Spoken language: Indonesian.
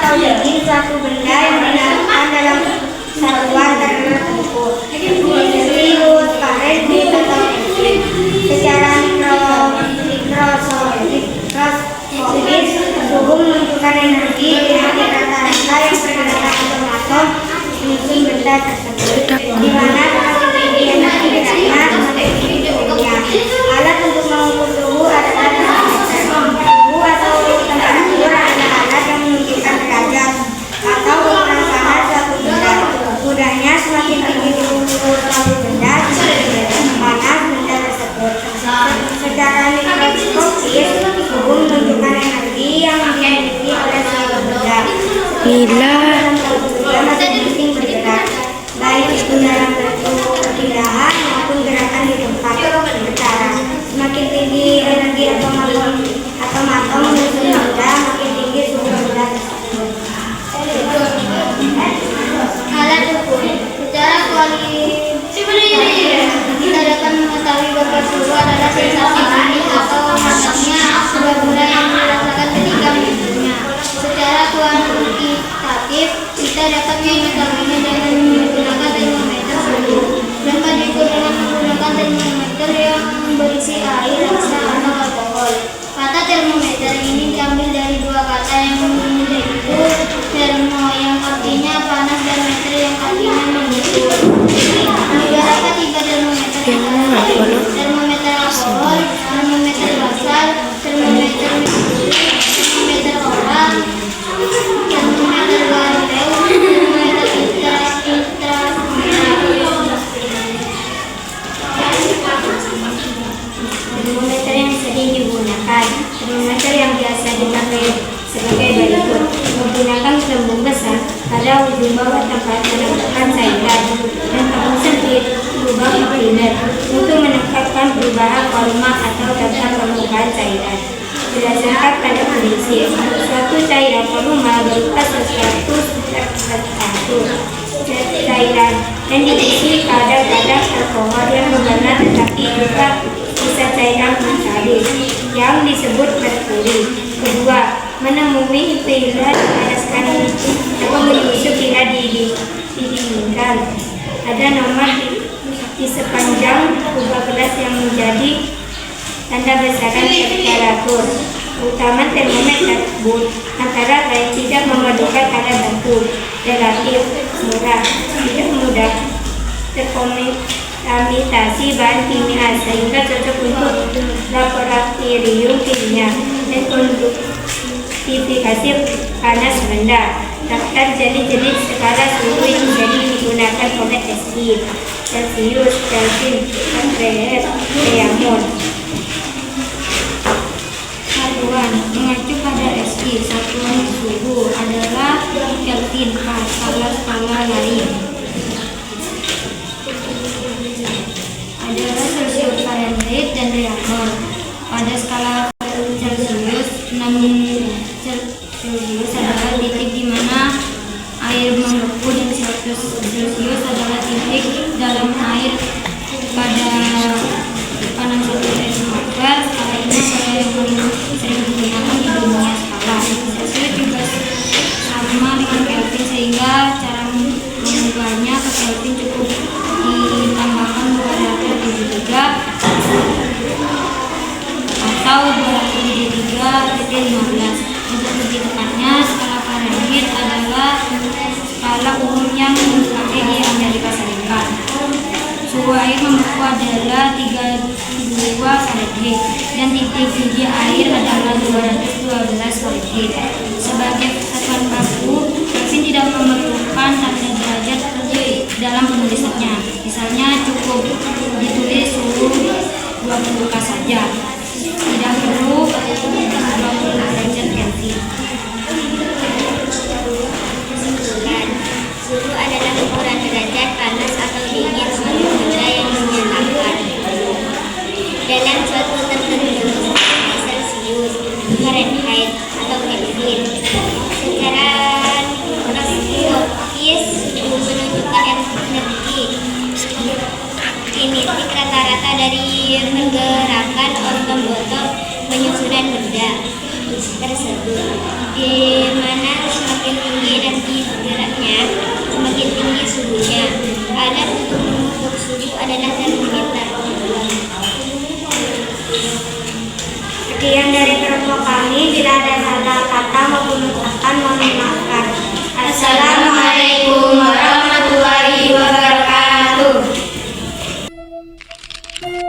atau dingin suatu benda yang dinamakan dalam satuan tertentu. Celcius, Fahrenheit atau Kelvin. Secara mikroskopis, suhu menentukan energi dinamik rata-rata yang pergerakan atom-atom menyusun benda tersebut, di mana semakin tinggi energi geraknya semakin tinggi suhunya. Alat untuk mengukur suhu adalah termometer. Suhu atau temperatur adalah alat yang menunjukkan derajat atau ukuran panas suatu benda. Mudahnya, semakin tinggi suhu suatu benda, semakin panas benda tersebut. Secara mikroskopis, suhu menunjukkan energi yang dimiliki oleh suatu benda. Masing-masing bergerak, baik itu dalam bentuk perpindahan maupun gerakan di tempat bercara. Semakin tinggi energi atom-atom menyusun benda, makin tinggi suhu benda tersebut. Alat ukur. Secara kualitatif, kita dapat mengetahui bahwa suhu adalah sensasi dingin atau panasnya sebuah benda yang dirasakan ketika menyentuhnya. Secara kuantitatif, kita dapat mengetahuinya dengan menggunakan termometer suhu. Dapat diukur dengan menggunakan termometer yang berisi air, rasa, atau alkohol. Kata termometer ini diambil dari dua kata yang yaitu termo yang artinya panas dan meter yang artinya mengukur. Beberapa tipe termometer termometer alkohol, termometer basal, termometer merkuri, termometer oral, termometer Galileo, termometer inframerah. Termometer yang sering digunakan. Termometer yang biasa dipakai sebagai berikut: menggunakan gelembung besar pada ujung bawah tempat menempatkan cairan dan tabung sempit lubang cleaner untuk menempatkan perubahan volume atau data permukaan cairan. Berdasarkan pada prinsip, suatu cairan volume berupa sesuatu cairan yang diisi pada kadar alkohol yang berwarna tetapi juga bisa cairan mencair yang disebut merkuri. Kedua, menemui bila dipanaskan atau menyusu bila didinginkan. Ada nomor di sepanjang kubah gelas yang menjadi tanda besaran temperatur. Utama termometer tersebut antara lain tidak memerlukan alat bantu, relatif murah, tidak mudah terkontaminasi bahan kimia sehingga cocok untuk laboratorium kimia, dan konduktivitas panas rendah. Daftar jenis-jenis skala suhu yang jadi digunakan oleh SI: Celcius, Kelvin, Fahrenheit, Diamond. Satuan mengacu pada SI, satuan suhu adalah Kelvin. Skala lain adalah Celcius, Fahrenheit, dan Diamond. Pada skala Celcius, 6 Celcius adalah titik di mana air membeku, dan 100 Celcius adalah titik dalam air. Pada tekanan 1 atmosfer, skala ini yang paling sering digunakan di dunia skala. Celcius juga sama dengan Kelvin, sehingga cara mengubahnya ke Kelvin cukup ditambahkan 273 atau 273,15. Untuk lebih tepatnya, skala Fahrenheit adalah skala umum yang dipakai di Amerika Serikat. Suhu air membeku adalah 32 Fahrenheit dan titik didih air adalah 212 Fahrenheit. Sebagai satuan baku, Kelvin tidak memerlukan tanda derajat dalam penulisannya. Misalnya, cukup ditulis suhu 20 K saja, tidak perlu 20 derajat Kelvin. Suhu adalah ukuran derajat panas atau dingin suatu benda yang dinyatakan dalam suatu tertentu, Celcius, Fahrenheit, atau Kelvin. Secara mikroskopis, suhu menunjukkan energi kinetik rata-rata dari pergerakan organ-botol penyusunan benda tersebut, di mana semakin Thank you.